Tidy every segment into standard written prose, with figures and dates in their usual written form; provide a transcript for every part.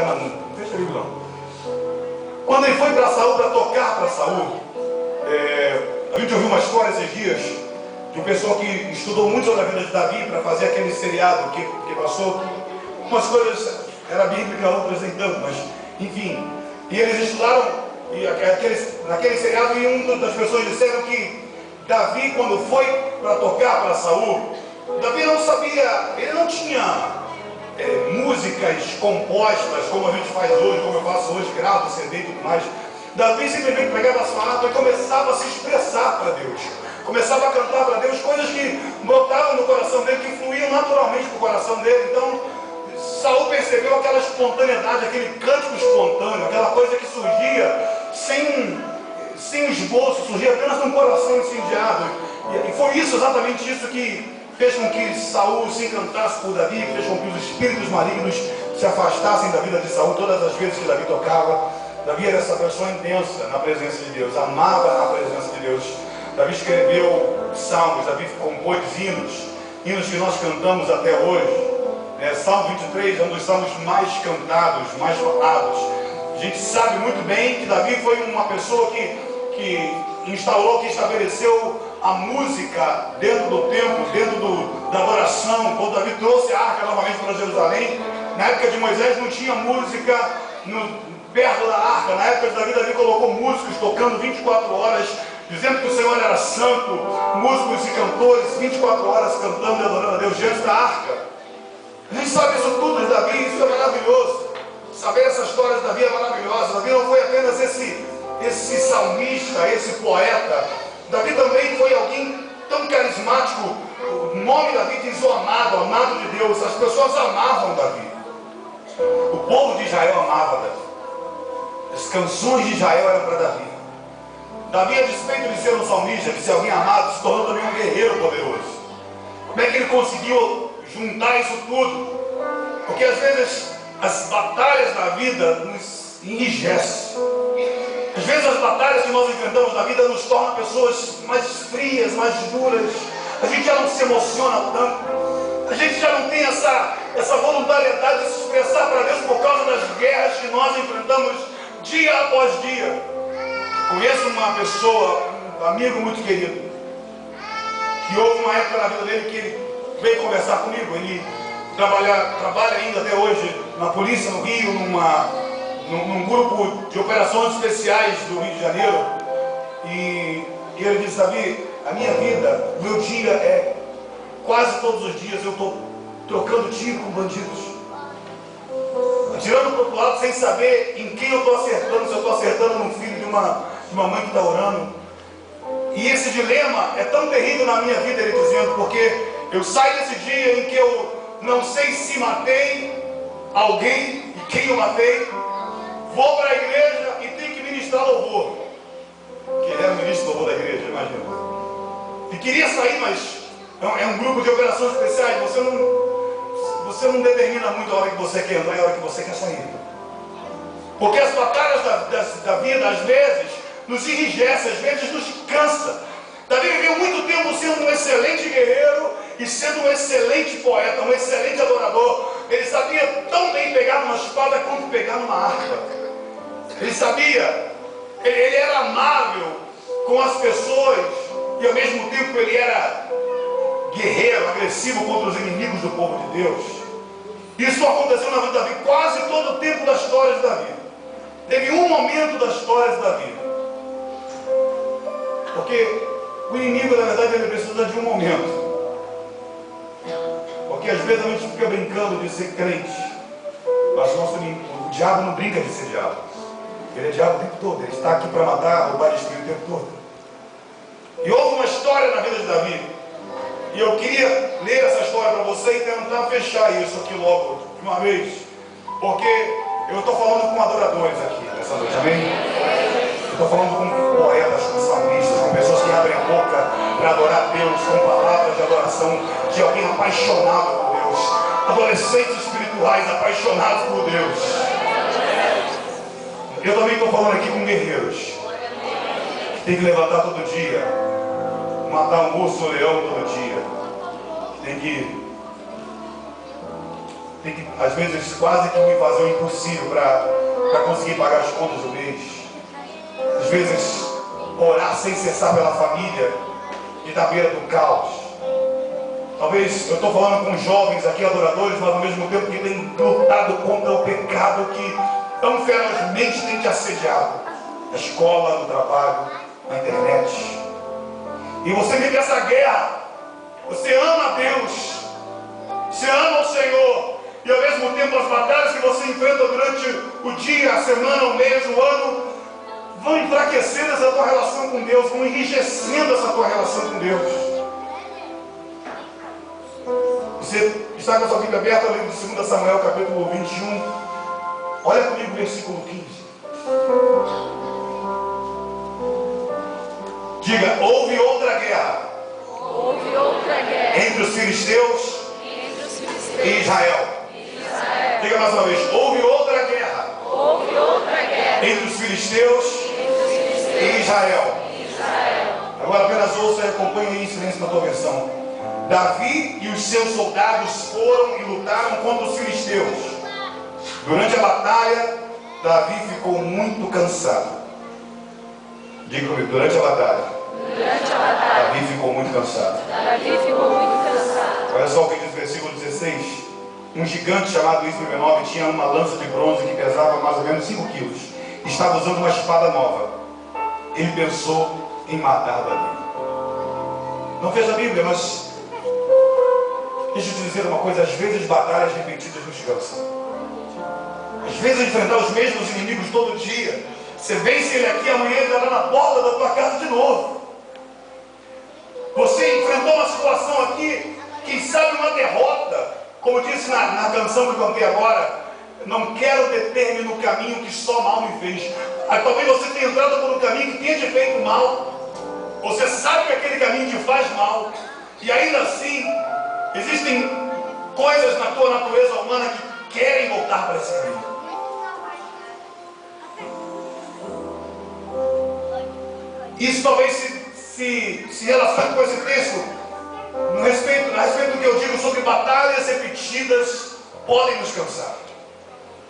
problema, não fecha o livro não. Quando ele foi para Saul, para tocar para Saul, a gente ouviu uma história esses dias de um pessoal que estudou muito sobre a vida de Davi para fazer aquele seriado que passou. Umas coisas, era bíblica, outras nem tanto, mas enfim. E eles estudaram, e naquele seriado, e uma das pessoas disseram que Davi, quando foi para tocar para Saul, Davi não sabia, ele não tinha músicas compostas como a gente faz hoje, como eu faço hoje, gravo, CD e tudo mais. Davi simplesmente pegava a sua harpa e começava a se expressar para Deus, começava a cantar para Deus coisas que brotavam no coração dele, que fluíam naturalmente para o coração dele. Então Saul percebeu aquela espontaneidade, aquele cântico espontâneo, aquela coisa que surgia sem um esboço, surgia apenas num coração incendiado. E foi exatamente isso que fez com que Saul se encantasse por Davi, fez com que os espíritos malignos se afastassem da vida de Saul todas as vezes que Davi tocava. Davi era essa pessoa intensa na presença de Deus, amava a presença de Deus. Davi escreveu salmos, Davi compôs hinos que nós cantamos até hoje. Salmo 23 é um dos salmos mais cantados, mais falados. A gente sabe muito bem que Davi foi uma pessoa que instalou, que estabeleceu a música dentro do templo, dentro da adoração. Quando Davi trouxe a arca novamente para Jerusalém, na época de Moisés não tinha música perto da arca. Na época de Davi colocou músicos tocando 24 horas, dizendo que o Senhor era santo, músicos e cantores 24 horas cantando e adorando a Deus diante da arca. A gente sabe isso tudo de Davi, isso é maravilhoso. Saber essa história de Davi é maravilhosa. Davi não foi apenas esse salmista, esse poeta. Davi também foi alguém tão carismático. O nome Davi diz o amado, amado de Deus. As pessoas amavam Davi. O povo de Israel amava Davi. As canções de Israel eram para Davi. Davi, a despeito de ser um salmista, de ser alguém amado, se tornou também um guerreiro poderoso. Como é que ele conseguiu juntar isso tudo? Porque às vezes as batalhas da vida nos enrijecem. Às vezes as batalhas que nós enfrentamos na vida nos tornam pessoas mais frias, mais duras. A gente já não se emociona tanto. A gente já não tem essa voluntariedade de se expressar para Deus por causa das guerras que nós enfrentamos dia após dia. Conheço uma pessoa, um amigo muito querido, que houve uma época na vida dele que ele veio conversar comigo. Ele trabalha ainda até hoje na polícia no Rio, num grupo de operações especiais do Rio de Janeiro. E ele disse: Davi, a minha vida, o meu dia é quase todos os dias eu estou trocando tiro com bandidos, atirando para o outro lado sem saber em quem eu estou acertando, se eu estou acertando num filho de uma mãe que está orando. E esse dilema é tão terrível na minha vida, ele dizendo, porque eu saio desse dia em que eu não sei se matei alguém e quem eu matei, vou para a igreja e tenho que ministrar louvor, que ele era o ministro do louvor da igreja, imagina. E queria sair, mas é um grupo de operações especiais, você não determina muito a hora que você quer entrar e a hora que você quer sair. Porque as batalhas da vida, às vezes, nos enrijecem, às vezes nos cansa. Davi viveu muito tempo sendo um excelente guerreiro e sendo um excelente poeta, um excelente adorador. Ele sabia tão bem pegar numa espada quanto pegar numa harpa. Ele sabia, ele era amável com as pessoas e ao mesmo tempo ele era guerreiro, agressivo contra os inimigos do povo de Deus. Isso aconteceu na vida de Davi quase todo o tempo da história de Davi. Teve um momento da história de Davi, porque o inimigo, na verdade, ele precisa de um momento. Porque às vezes a gente fica brincando de ser crente, mas o diabo não brinca de ser diabo. Ele é diabo o tempo todo, ele está aqui para matar, roubar e destruir o tempo todo. E houve uma história na vida de Davi, e eu queria ler essa história para você e tentar fechar isso aqui logo, de uma vez, porque eu estou falando com adoradores aqui nessa noite, amém? Eu estou falando com poetas, com salmistas, com pessoas que abrem a boca para adorar Deus, com palavras de adoração de alguém apaixonado por Deus, adolescentes espirituais apaixonados por Deus. Eu também estou falando aqui com guerreiros que tem que levantar todo dia, matar um urso ou leão todo dia, tem que tem que, às vezes, quase que me fazer o impossível para conseguir pagar as contas do mês. Às vezes, orar sem cessar pela família e da beira do caos. Talvez eu estou falando com jovens aqui, adoradores, mas ao mesmo tempo que têm lutado contra o pecado que tão ferozmente tem te assediado. Na escola, no trabalho, na internet. E você vive essa guerra. Você ama a Deus. Você ama o Senhor. E ao mesmo tempo as batalhas que você enfrenta durante o dia, a semana, o mês, o ano, vão enfraquecendo essa tua relação com Deus, vão enrijecendo essa tua relação com Deus. Você está com a sua Bíblia aberta, lendo de 2 Samuel, capítulo 21. Olha comigo o versículo 15. Diga, houve outra guerra. Houve outra guerra Entre os filisteus e Israel. Diga mais uma vez, houve outra guerra. Houve outra guerra Entre os filisteus e Israel. Agora apenas ouça e acompanhe aí em silêncio na tua versão. Davi e os seus soldados foram e lutaram contra os filisteus. Durante a batalha, Davi ficou muito cansado. Diga comigo, durante a batalha, Davi ficou muito cansado. Olha só o que diz o versículo 16. Um gigante chamado Isbibenob tinha uma lança de bronze que pesava mais ou menos 5 quilos. Estava usando uma espada nova. Ele pensou em matar Davi. Não fez a Bíblia, mas deixa eu te dizer uma coisa. Às vezes batalhas repetidas nos cansam. Às vezes enfrentar os mesmos inimigos todo dia. Você vence ele aqui, amanhã ele estará na porta da tua casa de novo. Você enfrentou uma situação aqui, quem sabe uma derrota. Como eu disse na canção que eu cantei agora, não quero deter-me no caminho que só mal me fez. Talvez você tenha entrado por um caminho que tenha te feito mal. Você sabe que aquele caminho te faz mal. E ainda assim, existem coisas na tua natureza humana que querem voltar para esse caminho. Isso talvez se relacione com esse texto. A respeito do que eu digo sobre batalhas repetidas podem nos cansar.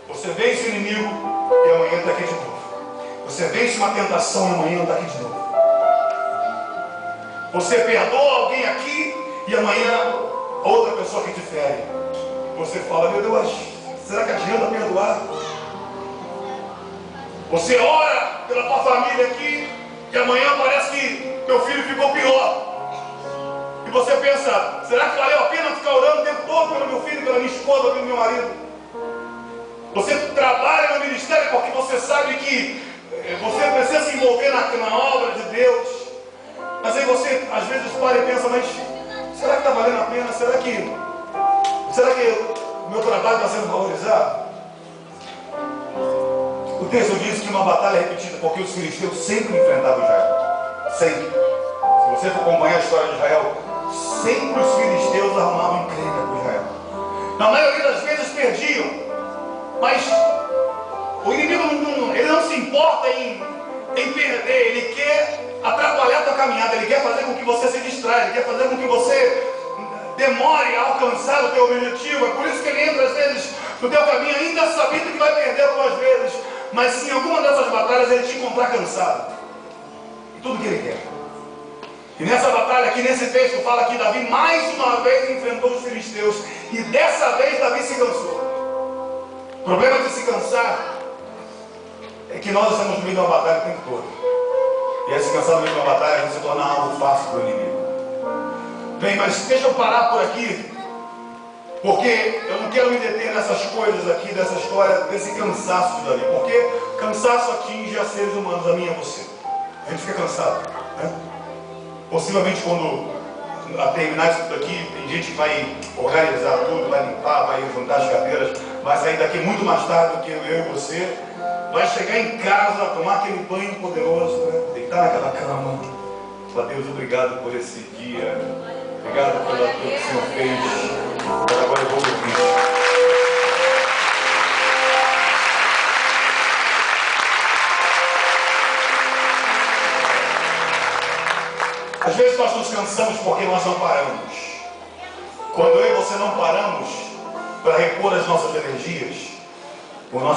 Você vence o inimigo e amanhã está aqui de novo. Você vence uma tentação e amanhã está aqui de novo. Você perdoa alguém aqui e amanhã outra pessoa que te fere. Você fala, meu Deus, será que adianta perdoar? Você ora pela tua família aqui e amanhã parece que teu filho ficou pior. E você pensa, será que valeu a pena ficar orando o tempo todo pelo meu filho, pela minha esposa, pelo meu marido? Você trabalha no ministério porque você sabe que você precisa se envolver na obra de Deus. Mas aí você às vezes para e pensa, mas será que está valendo a pena? Será que o meu trabalho está sendo valorizado? O texto diz que uma batalha é repetida porque os filisteus sempre enfrentavam Israel. Sempre. Se você for acompanhar a história de Israel, sempre os filisteus arrumavam encrenca com Israel. Na maioria das vezes perdiam. Mas o inimigo ele não se importa em perder. Ele quer atrapalhar a tua caminhada. Ele quer fazer com que você se distraia. Ele quer fazer com que você demore a alcançar o teu objetivo. É por isso que ele entra às vezes no teu caminho, ainda sabendo que vai perder algumas vezes. Mas se em alguma dessas batalhas ele te encontrar cansado. E tudo que ele quer. E nessa batalha aqui, nesse texto, fala que Davi mais uma vez enfrentou os filisteus. E dessa vez Davi se cansou. O problema de se cansar é que nós estamos no meio de uma batalha o tempo todo. E aí se cansar no meio de uma batalha, a gente se torna algo fácil para o inimigo. Bem, mas deixa eu parar por aqui. Porque eu não quero me deter nessas coisas aqui, dessa história, desse cansaço de Davi. Porque cansaço atinge a seres humanos, a mim e a você. A gente fica cansado, né? Possivelmente quando a terminar isso aqui, tem gente que vai organizar tudo, vai limpar, vai juntar as cadeiras, vai sair daqui muito mais tarde do que eu e você. Vai chegar em casa, tomar aquele banho poderoso, né? Deitar naquela cama. Falar, Deus, obrigado por esse dia. Obrigado pelo que o Senhor fez. Agora eu vou dormir. Às vezes nós nos cansamos porque nós não paramos. Quando eu e você não paramos, para repor as nossas energias, o nosso